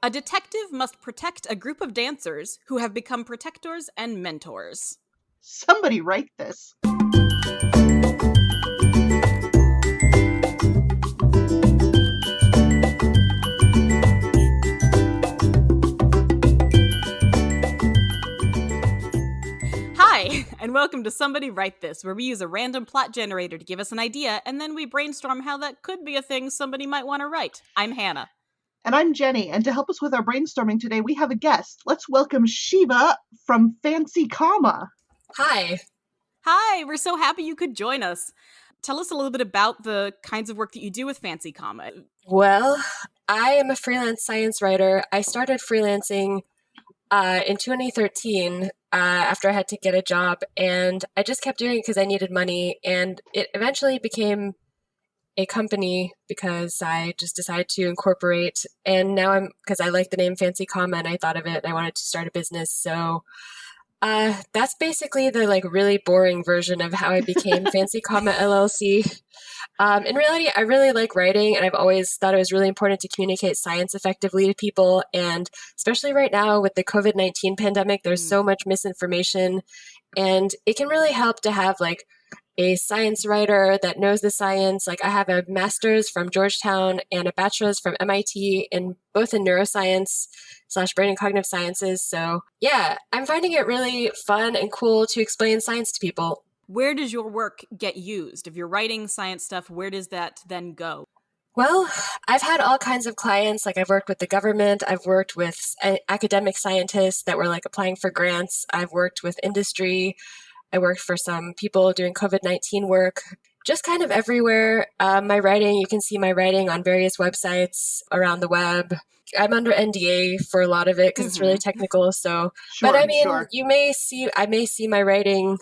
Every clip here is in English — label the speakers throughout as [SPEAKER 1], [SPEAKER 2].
[SPEAKER 1] A detective must protect a group of dancers who have become protectors and mentors.
[SPEAKER 2] Somebody write this.
[SPEAKER 1] Hi, and welcome to Somebody Write This, where we use a random plot generator to give us an idea, and then we brainstorm how that could be a thing somebody might want to write. I'm Hannah.
[SPEAKER 2] And I'm Jenny, and to help us with our brainstorming today, we have a guest. Let's welcome Shiva from Fancy Comma.
[SPEAKER 3] Hi.
[SPEAKER 1] Hi, we're so happy you could join us. Tell us a little bit about the kinds of work that you do with Fancy Comma.
[SPEAKER 3] Well, I am a freelance science writer. I started freelancing in 2013 after I had to get a job, and I just kept doing it because I needed money, and it eventually became a company because I just decided to incorporate, and now because I like the name Fancy Comma and I thought of it, I wanted to start a business, so that's basically the really boring version of how I became Fancy Comma LLC. In reality, I really like writing, and I've always thought it was really important to communicate science effectively to people. And especially right now with the COVID-19 pandemic, there's so much misinformation, and it can really help to have a science writer that knows the science. I have a master's from Georgetown and a bachelor's from MIT, both in neuroscience / brain and cognitive sciences. So yeah, I'm finding it really fun and cool to explain science to people.
[SPEAKER 1] Where does your work get used? If you're writing science stuff, where does that then go?
[SPEAKER 3] Well, I've had all kinds of clients. I've worked with the government. I've worked with academic scientists that were applying for grants. I've worked with industry. I worked for some people doing COVID-19 work, just kind of everywhere. My writing, you can see my writing on various websites around the web. I'm under NDA for a lot of it because it's really technical. So,
[SPEAKER 2] Sure,
[SPEAKER 3] but I mean,
[SPEAKER 2] sure.
[SPEAKER 3] I may see my writing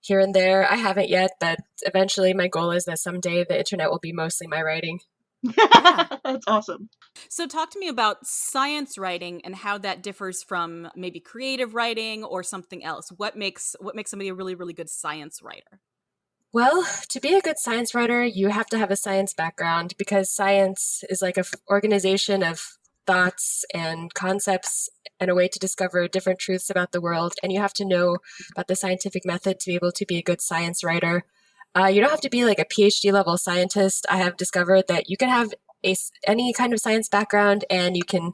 [SPEAKER 3] here and there. I haven't yet, but eventually my goal is that someday the internet will be mostly my writing.
[SPEAKER 2] That's awesome.
[SPEAKER 1] So talk to me about science writing and how that differs from maybe creative writing or something else. What makes somebody a really, really good science writer?
[SPEAKER 3] Well, to be a good science writer, you have to have a science background because science is like an organization of thoughts and concepts and a way to discover different truths about the world. And you have to know about the scientific method to be able to be a good science writer. You don't have to be a PhD level scientist. I have discovered that you can have any kind of science background and you can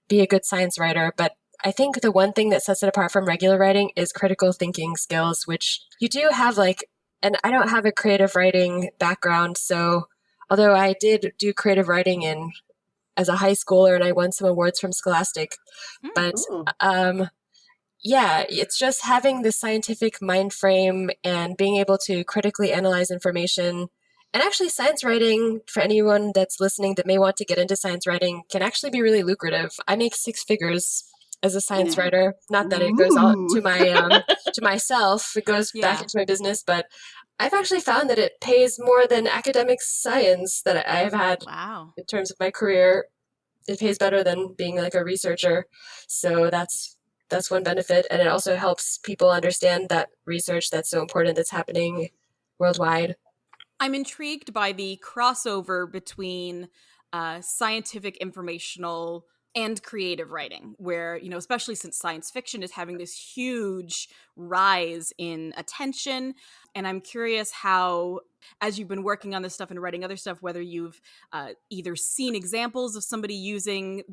[SPEAKER 3] be a good science writer. But I think the one thing that sets it apart from regular writing is critical thinking skills, which you do have and I don't have a creative writing background. So although I did do creative writing as a high schooler and I won some awards from Scholastic, but yeah, it's just having the scientific mind frame and being able to critically analyze information. And actually, science writing, for anyone that's listening that may want to get into science writing, can actually be really lucrative. I make 6 figures as a science writer. Not that it goes on to my to myself; it goes back into my business. But I've actually found that it pays more than academic science that I have had in terms of my career. It pays better than being a researcher. So that's one benefit. And it also helps people understand that research that's so important that's happening worldwide.
[SPEAKER 1] I'm intrigued by the crossover between scientific, informational, and creative writing, where, especially since science fiction is having this huge rise in attention. And I'm curious how, as you've been working on this stuff and writing other stuff, whether you've either seen examples of somebody using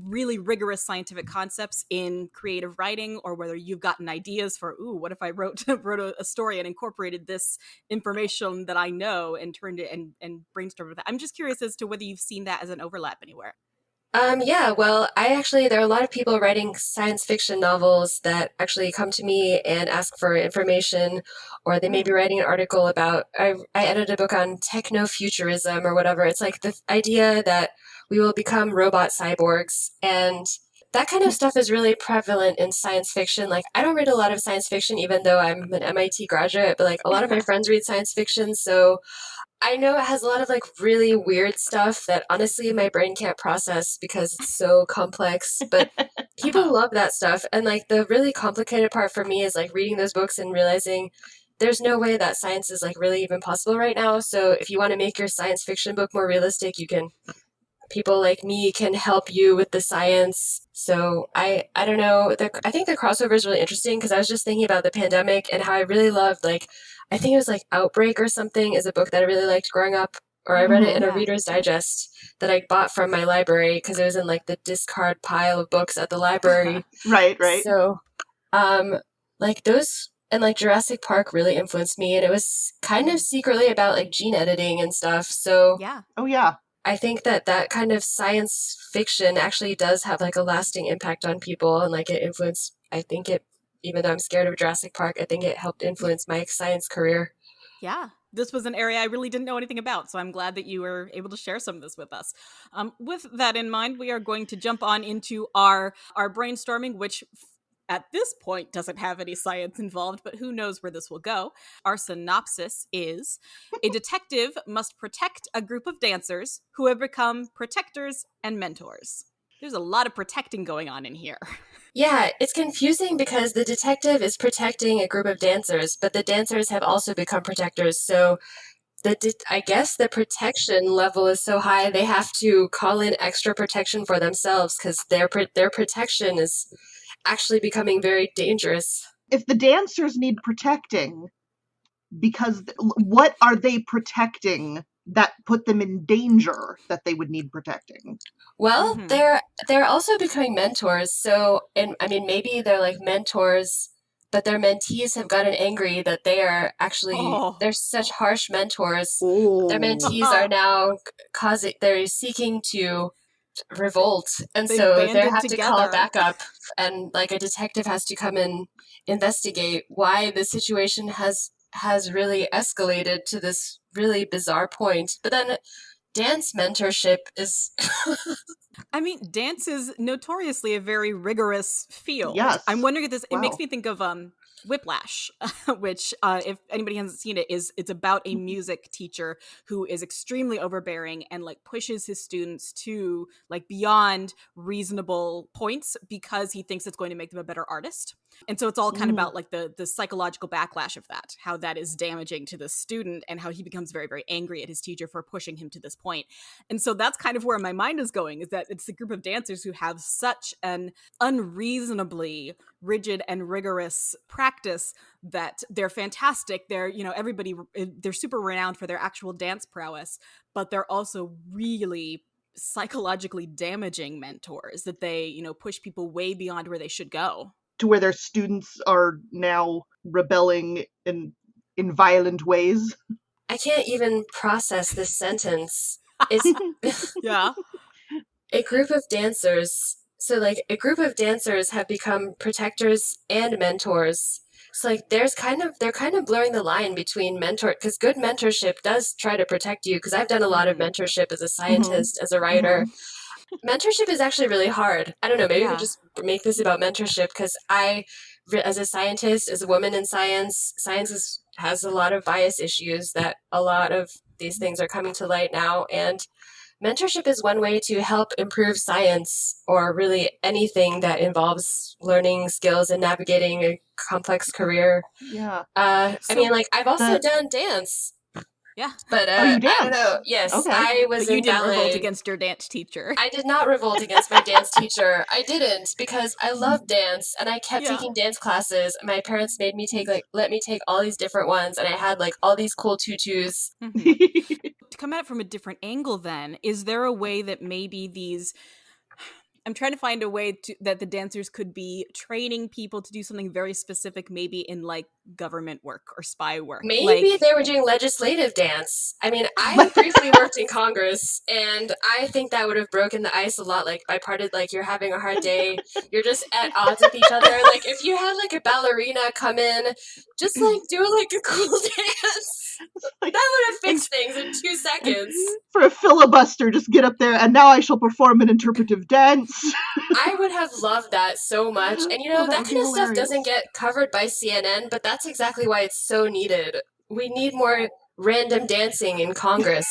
[SPEAKER 1] really rigorous scientific concepts in creative writing, or whether you've gotten ideas for, what if I wrote a story and incorporated this information that I know and turned it and brainstormed with that. I'm just curious as to whether you've seen that as an overlap anywhere.
[SPEAKER 3] Yeah, well, there are a lot of people writing science fiction novels that actually come to me and ask for information, or they may be writing an article about, I edited a book on technofuturism or whatever. It's the idea that we will become robot cyborgs. And that kind of stuff is really prevalent in science fiction. I don't read a lot of science fiction, even though I'm an MIT graduate, but a lot of my friends read science fiction. So I know it has a lot of really weird stuff that honestly my brain can't process because it's so complex, but people love that stuff. And the really complicated part for me is reading those books and realizing there's no way that science is really even possible right now. So if you want to make your science fiction book more realistic, you can people like me can help you with the science. So I don't know. I think the crossover is really interesting because I was just thinking about the pandemic and how I really loved, like, I think it was like Outbreak or something is a book that I really liked growing up, or I read it in a
[SPEAKER 1] Yeah.
[SPEAKER 3] Reader's Digest that I bought from my library because it was in like the discard pile of books at the library.
[SPEAKER 2] Right.
[SPEAKER 3] So, like those and like Jurassic Park really influenced me, and it was kind of secretly about like gene editing and stuff. So
[SPEAKER 1] Yeah.
[SPEAKER 2] Oh, yeah.
[SPEAKER 3] I think that kind of science fiction actually does have like a lasting impact on people, and like it influenced, I think it, even though I'm scared of Jurassic Park, I think it helped influence my science career.
[SPEAKER 1] Yeah, this was an area I really didn't know anything about, so I'm glad that you were able to share some of this with us. With that in mind, we are going to jump on into our brainstorming, which at this point doesn't have any science involved, but who knows where this will go. Our synopsis is: a detective must protect a group of dancers who have become protectors and mentors. There's a lot of protecting going on in here.
[SPEAKER 3] Yeah, it's confusing because the detective is protecting a group of dancers, but the dancers have also become protectors. So I guess the protection level is so high they have to call in extra protection for themselves because their protection is actually becoming very dangerous.
[SPEAKER 2] If the dancers need protecting, because what are they protecting that put them in danger that they would need protecting?
[SPEAKER 3] Well, they're also becoming mentors. So, and I mean, maybe they're like mentors, but their mentees have gotten angry that they are actually they're such harsh mentors. Their mentees are now they're seeking to revolt, and
[SPEAKER 1] They've
[SPEAKER 3] so they
[SPEAKER 1] banded
[SPEAKER 3] have to call
[SPEAKER 1] together.
[SPEAKER 3] backup, and like a detective has to come and investigate why the situation has really escalated to this really bizarre point. But then dance mentorship is
[SPEAKER 1] I mean, dance is notoriously a very rigorous field.
[SPEAKER 2] Yes.
[SPEAKER 1] I'm wondering if this, it
[SPEAKER 2] Wow.
[SPEAKER 1] makes me think of Whiplash, which, if anybody hasn't seen it, it's about a music teacher who is extremely overbearing and like pushes his students to like beyond reasonable points because he thinks it's going to make them a better artist. And so it's all kind of about like the psychological backlash of that, how that is damaging to the student and how he becomes very, very angry at his teacher for pushing him to this point. And so that's kind of where my mind is going, is that it's a group of dancers who have such an unreasonably rigid and rigorous practice that they're fantastic. They're, you know, they're super renowned for their actual dance prowess, but they're also really psychologically damaging mentors that they, you know, push people way beyond where they should go.
[SPEAKER 2] To where their students are now rebelling in violent ways.
[SPEAKER 3] I can't even process this sentence. It's
[SPEAKER 1] Yeah.
[SPEAKER 3] a group of dancers. So like a group of dancers have become protectors and mentors. So like they're kind of blurring the line between mentor, because good mentorship does try to protect you, because I've done a lot of mentorship as a scientist, as a writer. Mentorship is actually really hard. I don't know, maybe we just make this about mentorship, because as a scientist, as a woman in science, has a lot of bias issues that a lot of these things are coming to light now. And mentorship is one way to help improve science, or really anything that involves learning skills and navigating a complex career.
[SPEAKER 2] Yeah.
[SPEAKER 3] I mean, like, I've also done dance.
[SPEAKER 1] Yeah.
[SPEAKER 3] But
[SPEAKER 2] you danced?
[SPEAKER 3] I don't know. Yes,
[SPEAKER 2] Okay.
[SPEAKER 3] I was
[SPEAKER 1] But you
[SPEAKER 3] in
[SPEAKER 1] didn't
[SPEAKER 3] ballet.
[SPEAKER 1] revolt against your dance teacher.
[SPEAKER 3] I did not revolt against my dance teacher. I didn't, because I love dance and I kept taking dance classes. My parents made me let me take all these different ones, and I had like all these cool tutus.
[SPEAKER 1] To come at it from a different angle then, is there a way that maybe I'm trying to find a way that the dancers could be training people to do something very specific, maybe in like government work or spy work.
[SPEAKER 3] Maybe they were doing legislative dance. I mean, I briefly worked in Congress, and I think that would have broken the ice a lot. Like, like, you're having a hard day, you're just at odds with each other. Like, if you had like a ballerina come in, just like do like a cool dance. That would have fixed things in 2 seconds.
[SPEAKER 2] For a filibuster, just get up there, and now I shall perform an interpretive dance.
[SPEAKER 3] I would have loved that so much. And you know, that kind of stuff doesn't get covered by CNN, but that's exactly why it's so needed. We need more random dancing in Congress.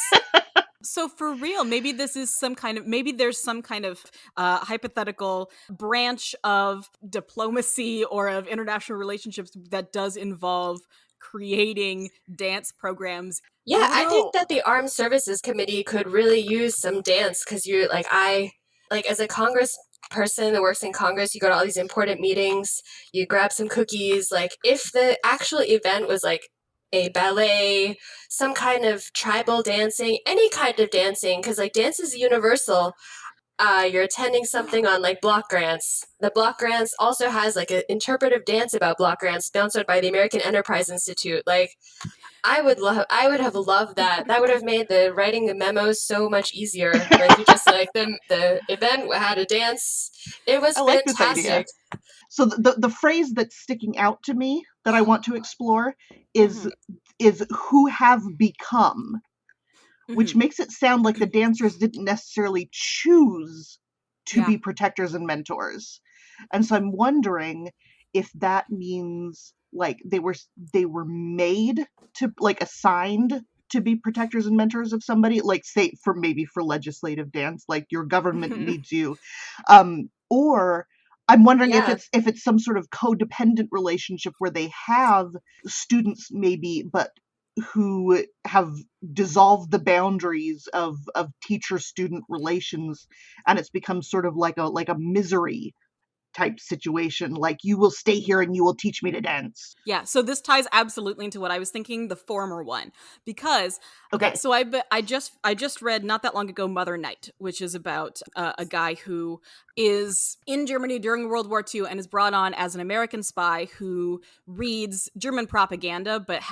[SPEAKER 1] So for real, maybe there's some kind of hypothetical branch of diplomacy or of international relationships that does involve creating dance programs.
[SPEAKER 3] Yeah, I
[SPEAKER 1] know.
[SPEAKER 3] think that the Armed Services Committee could really use some dance because you're like, as a Congress person that works in Congress, you go to all these important meetings, you grab some cookies. Like, if the actual event was like a ballet, some kind of tribal dancing, any kind of dancing, because like dance is universal. You're attending something on like block grants. The block grants also has like an interpretive dance about block grants sponsored by the American Enterprise Institute. Like, I would have loved that. That would have made the writing the memos so much easier. Like, you just like the event had a dance. It was
[SPEAKER 2] I like this
[SPEAKER 3] fantastic.
[SPEAKER 2] idea. So the phrase that's sticking out to me that I want to explore is who have become, which makes it sound like the dancers didn't necessarily choose to be protectors and mentors. And so I'm wondering if that means like they were made to, like, assigned to be protectors and mentors of somebody, like, say for legislative dance, like your government needs you, or I'm wondering if it's some sort of codependent relationship where they have students maybe, but who have dissolved the boundaries of teacher-student relations, and it's become sort of like a misery type situation, like, you will stay here and you will teach me to dance.
[SPEAKER 1] Yeah, so this ties absolutely into what I was thinking, the former one, because
[SPEAKER 2] Okay.
[SPEAKER 1] So I just read not that long ago Mother Night, which is about a guy who is in Germany during World War II and is brought on as an American spy who reads German propaganda, but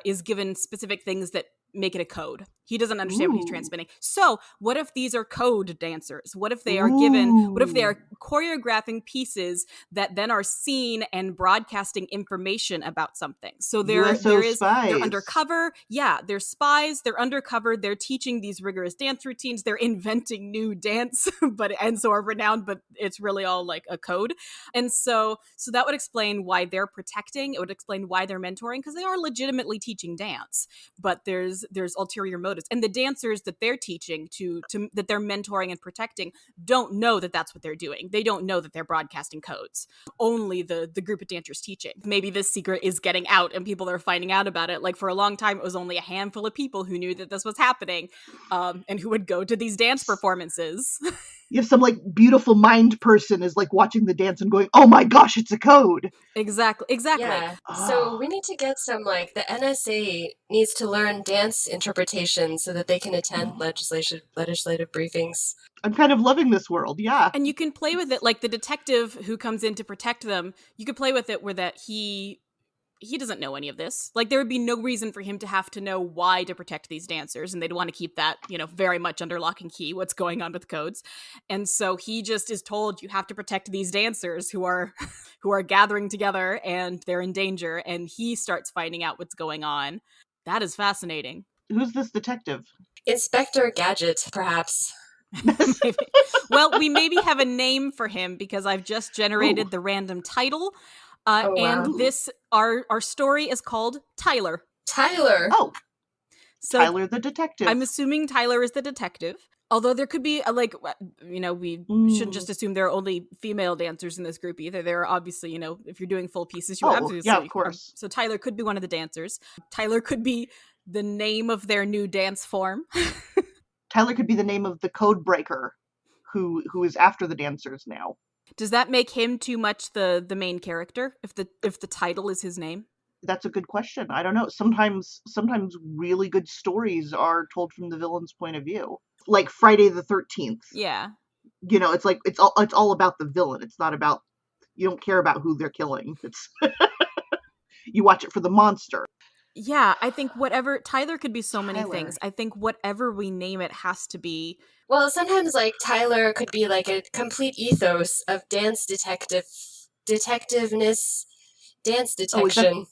[SPEAKER 1] is given specific things that make it a code. He doesn't understand what he's transmitting. So what if these are code dancers? What if they are what if they are choreographing pieces that then are seen and broadcasting information about something? So they're undercover. Yeah, they're spies. They're undercover. They're teaching these rigorous dance routines. They're inventing new dance, and so are renowned, but it's really all like a code. And so that would explain why they're protecting. It would explain why they're mentoring, because they are legitimately teaching dance, but there's ulterior motives. And the dancers that they're teaching to that they're mentoring and protecting don't know that that's what they're doing. They don't know that they're broadcasting codes. Only the group of dancers teaching. Maybe this secret is getting out and people are finding out about it. Like, for a long time, it was only a handful of people who knew that this was happening, and who would go to these dance performances.
[SPEAKER 2] You have some like beautiful mind person is like watching the dance and going, "Oh my gosh, it's a code."
[SPEAKER 1] Exactly.
[SPEAKER 3] Yeah. So we need to get some, like, the NSA needs to learn dance interpretation so that they can attend legislative briefings.
[SPEAKER 2] I'm kind of loving this world, yeah.
[SPEAKER 1] And you can play with it, like the detective who comes in to protect them, you could play with it where that he doesn't know any of this. Like, there would be no reason for him to have to know why to protect these dancers, and they'd want to keep that, very much under lock and key, what's going on with codes. And so he just is told, you have to protect these dancers who are gathering together and they're in danger, and he starts finding out what's going on. That is fascinating.
[SPEAKER 2] Who's this detective?
[SPEAKER 3] Inspector Gadget, perhaps.
[SPEAKER 1] Well, we maybe have a name for him because I've just generated the random title. And this, our story is called Tyler.
[SPEAKER 3] Tyler.
[SPEAKER 2] Oh,
[SPEAKER 1] so
[SPEAKER 2] Tyler the detective.
[SPEAKER 1] I'm assuming Tyler is the detective. Although there could be we shouldn't just assume there are only female dancers in this group either. There are obviously, if you're doing full pieces, you obviously,
[SPEAKER 2] yeah, of course.
[SPEAKER 1] So Tyler could be one of the dancers. Tyler could be the name of their new dance form.
[SPEAKER 2] Tyler could be the name of the code breaker who is after the dancers now.
[SPEAKER 1] Does that make him too much the main character if the title is his name?
[SPEAKER 2] That's a good question. I don't know. Sometimes really good stories are told from the villain's point of view. Like Friday the 13th.
[SPEAKER 1] Yeah.
[SPEAKER 2] It's like it's all about the villain. It's not about, you don't care about who they're killing. It's you watch it for the monster.
[SPEAKER 1] Yeah, I think Tyler could be so many things. I think whatever we name it has to be.
[SPEAKER 3] Well, sometimes like Tyler could be like a complete ethos of dance detectiveness, dance detection.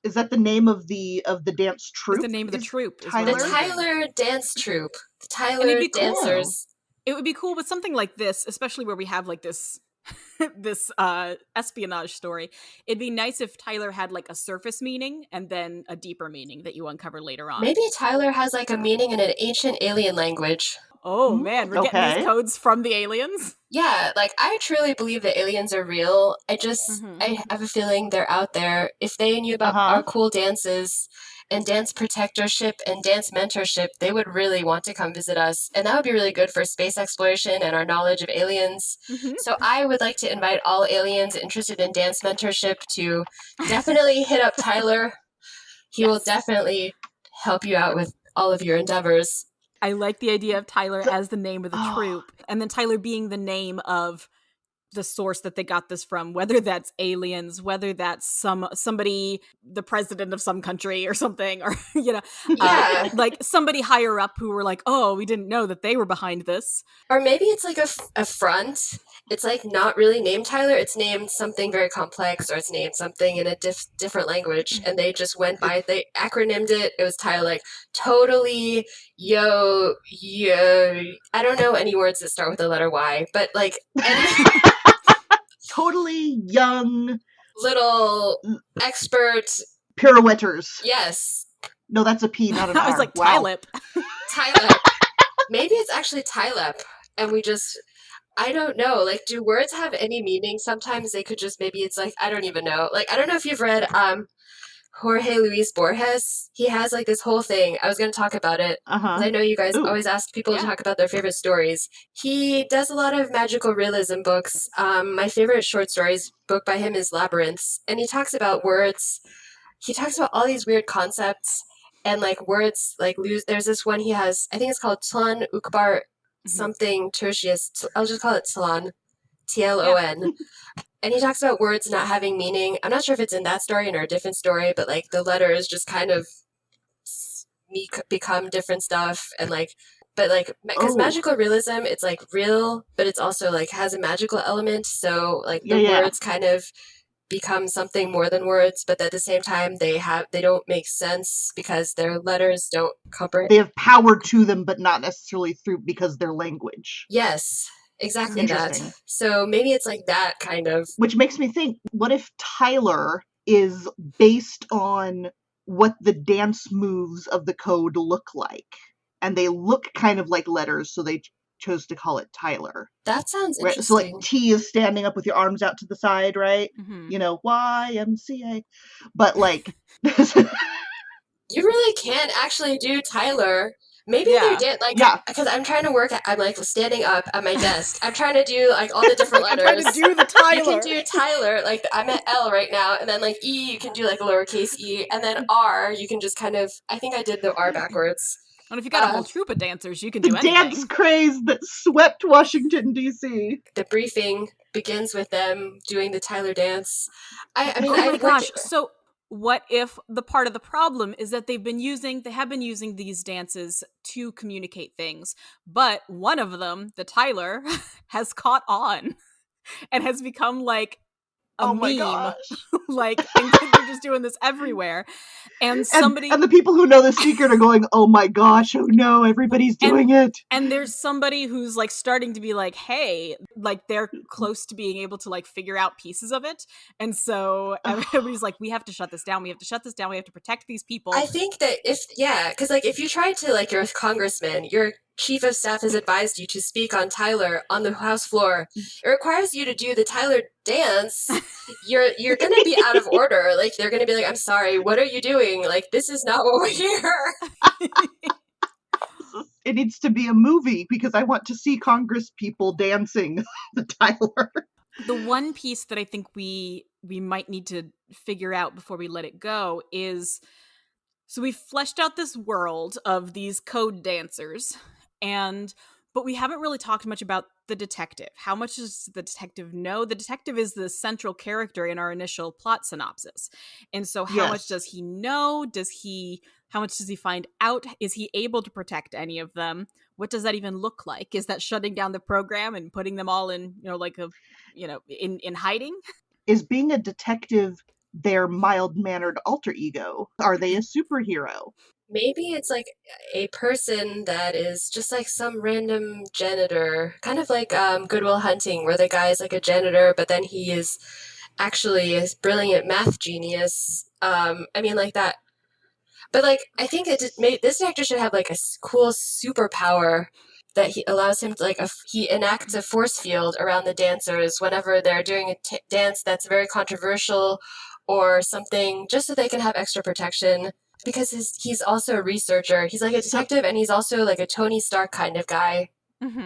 [SPEAKER 2] Is that the name of the dance troupe?
[SPEAKER 1] It's the name of the troupe.
[SPEAKER 2] Tyler?
[SPEAKER 3] The Tyler Dance Troupe. The Tyler Dancers.
[SPEAKER 1] Cool. It would be cool with something like this, especially where we have like this this espionage story. It'd be nice if Tyler had like a surface meaning and then a deeper meaning that you uncover later on.
[SPEAKER 3] Maybe Tyler has like a meaning in an ancient alien language.
[SPEAKER 1] Oh man, we're getting these
[SPEAKER 2] Okay.
[SPEAKER 1] codes from the aliens.
[SPEAKER 3] Yeah, like I truly believe that aliens are real.
[SPEAKER 1] Mm-hmm.
[SPEAKER 3] I have a feeling they're out there. If they knew about
[SPEAKER 2] Uh-huh.
[SPEAKER 3] our cool dances and dance protectorship and dance mentorship, they would really want to come visit us. And that would be really good for space exploration and our knowledge of aliens.
[SPEAKER 1] Mm-hmm.
[SPEAKER 3] So I would like to invite all aliens interested in dance mentorship to definitely hit up Tyler. He will
[SPEAKER 1] Yes.
[SPEAKER 3] definitely help you out with all of your endeavors.
[SPEAKER 1] I like the idea of Tyler
[SPEAKER 2] The-
[SPEAKER 1] as the name of the
[SPEAKER 2] oh,
[SPEAKER 1] troop, and then Tyler being the name of the source that they got this from, whether that's aliens, whether that's somebody, the president of some country or something, or
[SPEAKER 3] Yeah.
[SPEAKER 1] like somebody higher up who were like, oh, we didn't know that they were behind this.
[SPEAKER 3] Or maybe it's like a front. It's like not really named Tyler. It's named something very complex, or it's named something in a different language, and they just went by. They acronymed it. It was Tyler, like totally yo. I don't know any words that start with the letter Y, but like any
[SPEAKER 2] totally young
[SPEAKER 3] little expert.
[SPEAKER 2] pirouetters.
[SPEAKER 3] Yes,
[SPEAKER 2] No, that's a P, not an R.
[SPEAKER 1] I was like,
[SPEAKER 2] wow.
[SPEAKER 1] Tylip.
[SPEAKER 3] Tylep. Maybe it's actually Tylep, and we just. I don't know. Like, do words have any meaning? Sometimes they could just maybe it's like I don't even know. Like, I don't know if you've read Jorge Luis Borges. He has like this whole thing. I was going to talk about it
[SPEAKER 2] Uh-huh.
[SPEAKER 3] because I know you guys
[SPEAKER 2] Ooh.
[SPEAKER 3] always ask people
[SPEAKER 1] Yeah.
[SPEAKER 3] to talk about their favorite stories. He does a lot of magical realism books. My favorite short stories book by him is Labyrinths, and he talks about words. He talks about all these weird concepts and like words like lose. There's this one he has. I think it's called Tlon Ukbar something tertius. I'll just call it Tlon. Tlon. And he talks about words not having meaning. I'm not sure if it's in that story or a different story, but like the letters just kind of become different stuff. And like, but like, because magical realism, it's like real, but it's also like has a magical element. So like the words kind of become something more than words, but at the same time they don't make sense because their letters don't comprehend.
[SPEAKER 2] They have power to them, but not necessarily through because they're language.
[SPEAKER 3] Yes, exactly that. So maybe it's like that kind of.
[SPEAKER 2] Which makes me think, what if Tyler is based on what the dance moves of the code look like? And they look kind of like letters, so they chose to call it Tyler.
[SPEAKER 3] That sounds interesting.
[SPEAKER 2] So like T is standing up with your arms out to the side, right?
[SPEAKER 1] Mm-hmm.
[SPEAKER 2] You know, YMCA. But like
[SPEAKER 3] you really can actually do Tyler. Maybe they did because I'm trying to work. I'm like standing up at my desk. I'm trying to do like all the different letters.
[SPEAKER 1] I'm trying to do the Tyler.
[SPEAKER 3] You can do Tyler. Like I'm at L right now, and then like E, you can do like a lowercase e, and then R, you can just kind of. I think I did the R backwards.
[SPEAKER 1] And if you got a whole troupe of dancers, you can do
[SPEAKER 2] the
[SPEAKER 1] anything.
[SPEAKER 2] Dance craze that swept Washington, D.C.
[SPEAKER 3] The briefing begins with them doing the Tyler dance. I mean,
[SPEAKER 1] oh my gosh! So what if the part of the problem is that they have been using these dances to communicate things, but one of them, the Tyler, has caught on and has become like a meme. Like, and they're just doing this everywhere. And somebody
[SPEAKER 2] and the people who know the secret are going, oh my gosh, oh no, everybody's doing it.
[SPEAKER 1] And there's somebody who's like starting to be like, hey, like they're close to being able to like figure out pieces of it. And so everybody's like, we have to shut this down. We have to shut this down. We have to protect these people.
[SPEAKER 3] I think that because like if you try to like you're a congressman, your chief of staff has advised you to speak on Tyler on the House floor. It requires you to do the Tyler dance. You're going to be out of order. Like they're going to be like, I'm sorry, what are you doing? Like this is not what we're here.
[SPEAKER 2] It needs to be a movie because I want to see Congress people dancing the Tyler.
[SPEAKER 1] The one piece that I think we might need to figure out before we let it go is, so we've fleshed out this world of these code dancers, but we haven't really talked much about the detective. How much does the detective know? The detective is the central character in our initial plot synopsis. And so how much does he know? How much does he find out? Is he able to protect any of them? What does that even look like? Is that shutting down the program and putting them all in, in hiding?
[SPEAKER 2] Is being a detective their mild-mannered alter ego? Are they a superhero?
[SPEAKER 3] Maybe it's like a person that is just like some random janitor, kind of like Good Will Hunting, where the guy is like a janitor, but then he is actually a brilliant math genius. I mean, like that. But like, I think this actor should have like a cool superpower. that he allows him to, like, he enacts a force field around the dancers whenever they're doing a dance that's very controversial or something, just so they can have extra protection. Because he's also a researcher. He's like a detective, and he's also like a Tony Stark kind of guy.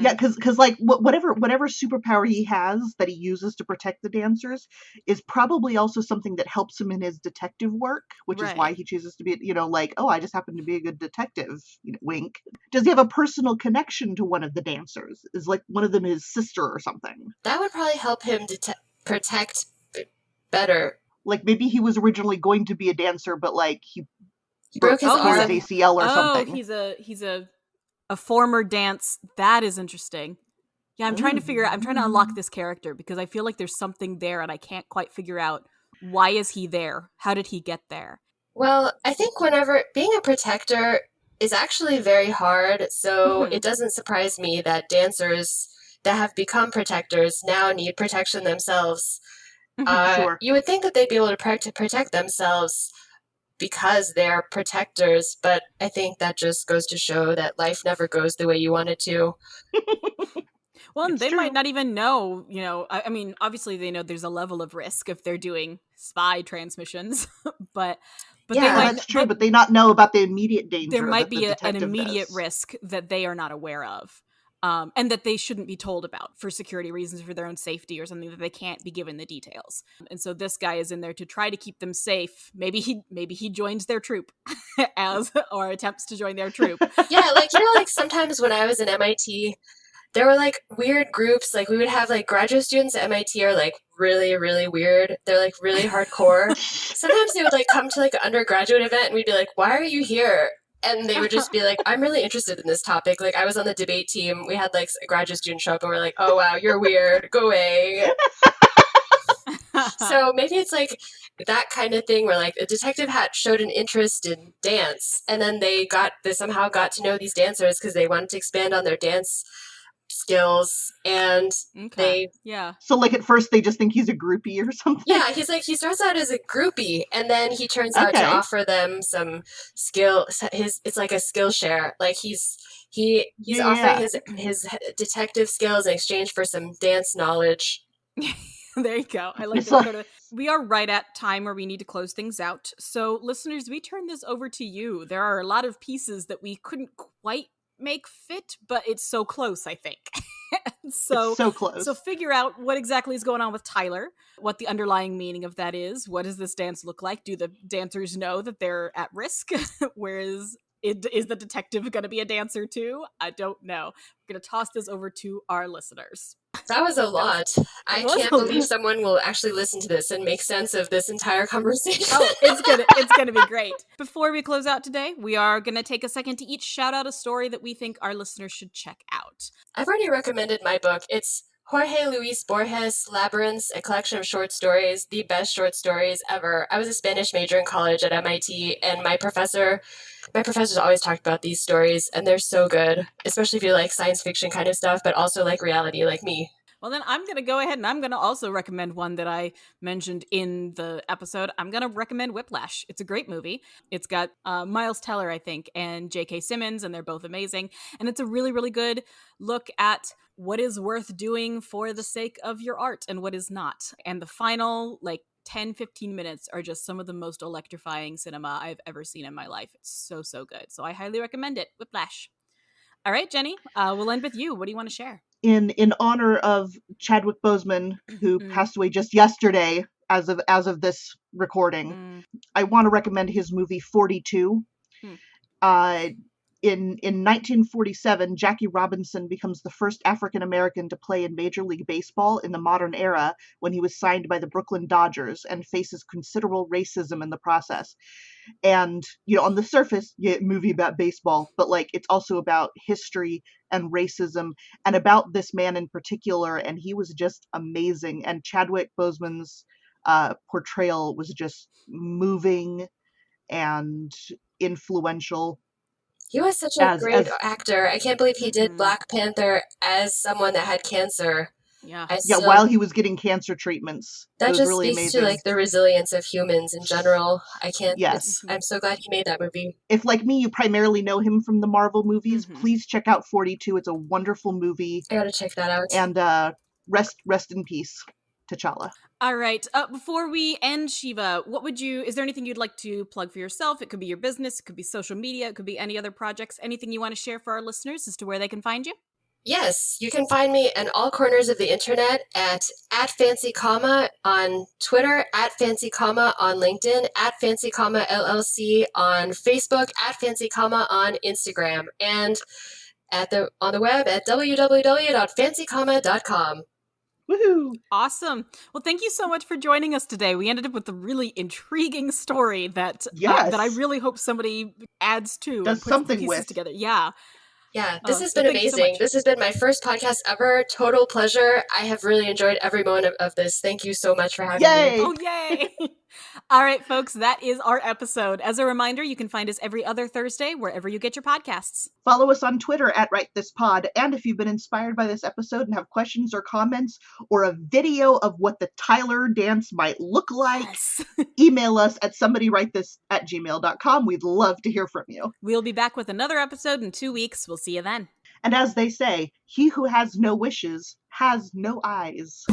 [SPEAKER 2] Yeah, because like whatever superpower he has that he uses to protect the dancers is probably also something that helps him in his detective work, which is why he chooses to be, like, oh, I just happen to be a good detective, wink. Does he have a personal connection to one of the dancers? Is like one of them his sister or something?
[SPEAKER 3] That would probably help him protect better.
[SPEAKER 2] Like maybe he was originally going to be a dancer, but like he
[SPEAKER 3] broke his arm.
[SPEAKER 2] his ACL or something.
[SPEAKER 1] Oh, he's a former dance. That is interesting. Yeah, I'm trying to unlock this character because I feel like there's something there and I can't quite figure out why is he there? How did he get there?
[SPEAKER 3] Well, I think whenever being a protector is actually very hard, so it doesn't surprise me that dancers that have become protectors now need protection themselves.
[SPEAKER 2] Sure.
[SPEAKER 3] You would think that they'd be able to protect themselves because they're protectors, but I think that just goes to show that life never goes the way you want it to.
[SPEAKER 1] Well, and they might not even know, I mean, obviously they know there's a level of risk if they're doing spy transmissions, but
[SPEAKER 2] yeah, that's true, but they not know about the immediate danger.
[SPEAKER 1] There might be an immediate risk that they are not aware of. And that they shouldn't be told about for security reasons, for their own safety or something, that they can't be given the details. And so this guy is in there to try to keep them safe. Maybe he joins their troop or attempts to join their troop.
[SPEAKER 3] Yeah, like sometimes when I was in MIT, there were like weird groups. Like we would have like graduate students at MIT are like really, really weird. They're like really hardcore. Sometimes they would like come to like an undergraduate event and we'd be like, why are you here? And they would just be like, I'm really interested in this topic. Like, I was on the debate team. We had, like, a graduate student show up, and we're like, oh, wow, you're weird. Go away. So maybe it's, like, that kind of thing where, like, a detective showed an interest in dance, and then they somehow got to know these dancers because they wanted to expand on their dance skills, and
[SPEAKER 2] so like at first they just think he's a groupie or something.
[SPEAKER 3] Yeah, he starts out as a groupie and then he turns out to offer them some skill. It's like a skill share. Like he's offering his detective skills in exchange for some dance knowledge.
[SPEAKER 1] There you go. I like that. We are right at time where we need to close things out. So listeners, we turn this over to you. There are a lot of pieces that we couldn't quite make fit, but it's so close, I think. So,
[SPEAKER 2] it's so close.
[SPEAKER 1] So figure out what exactly is going on with Tyler, what the underlying meaning of that is. What does this dance look like? Do the dancers know that they're at risk? Whereas is the detective going to be a dancer too? I don't know. We're going to toss this over to our listeners.
[SPEAKER 3] That was a lot. I can't believe someone will actually listen to this and make sense of this entire conversation.
[SPEAKER 1] Oh, it's gonna be great. Before we close out today, we are gonna take a second to each shout out a story that we think our listeners should check out.
[SPEAKER 3] I've already recommended my book. It's Jorge Luis Borges' Labyrinths, a collection of short stories, the best short stories ever. I was a Spanish major in college at MIT, and my professors always talked about these stories, and they're so good, especially if you like science fiction kind of stuff, but also like reality like me.
[SPEAKER 1] Well, then I'm going to go ahead and I'm going to also recommend one that I mentioned in the episode. I'm going to recommend Whiplash. It's a great movie. It's got Miles Teller, I think, and J.K. Simmons, and they're both amazing. And it's a really, really good look at what is worth doing for the sake of your art and what is not. And the final, 10-15 minutes are just some of the most electrifying cinema I've ever seen in my life. It's so, so good. So I highly recommend it. Whiplash. All right, Jenny, we'll end with you. What do you want to share?
[SPEAKER 2] In honor of Chadwick Boseman, who passed away just yesterday as of this recording, I want to recommend his movie 42. In 1947, Jackie Robinson becomes the first African American to play in Major League Baseball in the modern era when he was signed by the Brooklyn Dodgers and faces considerable racism in the process. And, on the surface, movie about baseball, but it's also about history and racism and about this man in particular. And he was just amazing. And Chadwick Boseman's portrayal was just moving and influential.
[SPEAKER 3] He was such a great actor. I can't believe he did Black Panther as someone that had cancer.
[SPEAKER 1] Yeah.
[SPEAKER 2] Yeah, while he was getting cancer treatments.
[SPEAKER 3] That
[SPEAKER 2] it was
[SPEAKER 3] just
[SPEAKER 2] really
[SPEAKER 3] speaks
[SPEAKER 2] amazing.
[SPEAKER 3] to like the resilience of humans in general.
[SPEAKER 2] Yes.
[SPEAKER 3] I'm so glad he made that movie.
[SPEAKER 2] If, like me, you primarily know him from the Marvel movies, please check out 42. It's a wonderful movie.
[SPEAKER 3] I gotta check that out.
[SPEAKER 2] And rest in peace, T'Challa.
[SPEAKER 1] All right. Before we end, Shiva, is there anything you'd like to plug for yourself? It could be your business, it could be social media, it could be any other projects, anything you want to share for our listeners as to where they can find you?
[SPEAKER 3] Yes, you can find me in all corners of the internet at Fancy Comma on Twitter, at Fancy Comma on LinkedIn, at Fancy Comma LLC on Facebook, at Fancy Comma on Instagram, and on the web at www.fancycomma.com.
[SPEAKER 2] Woohoo!
[SPEAKER 1] Awesome. Well, thank you so much for joining us today. We ended up with a really intriguing story that
[SPEAKER 2] Yes.
[SPEAKER 1] that I really hope somebody adds to
[SPEAKER 2] Does
[SPEAKER 1] and puts
[SPEAKER 2] something
[SPEAKER 1] the pieces
[SPEAKER 2] with.
[SPEAKER 1] together. Yeah.
[SPEAKER 3] Yeah, this has
[SPEAKER 1] so
[SPEAKER 3] been
[SPEAKER 1] thank you so
[SPEAKER 3] amazing.
[SPEAKER 1] much.
[SPEAKER 3] This has been my first podcast ever. Total pleasure. I have really enjoyed every moment of this. Thank you so much for having
[SPEAKER 2] Yay!
[SPEAKER 3] me.
[SPEAKER 1] Oh, yay! All right, folks, that is our episode. As a reminder, you can find us every other Thursday wherever you get your podcasts.
[SPEAKER 2] Follow us on Twitter at WriteThisPod. And if you've been inspired by this episode and have questions or comments or a video of what the Tyler dance might look like,
[SPEAKER 1] Yes.
[SPEAKER 2] email us at somebodywritethis@gmail.com. We'd love to hear from you.
[SPEAKER 1] We'll be back with another episode in 2 weeks. We'll see you then.
[SPEAKER 2] And as they say, he who has no wishes has no eyes.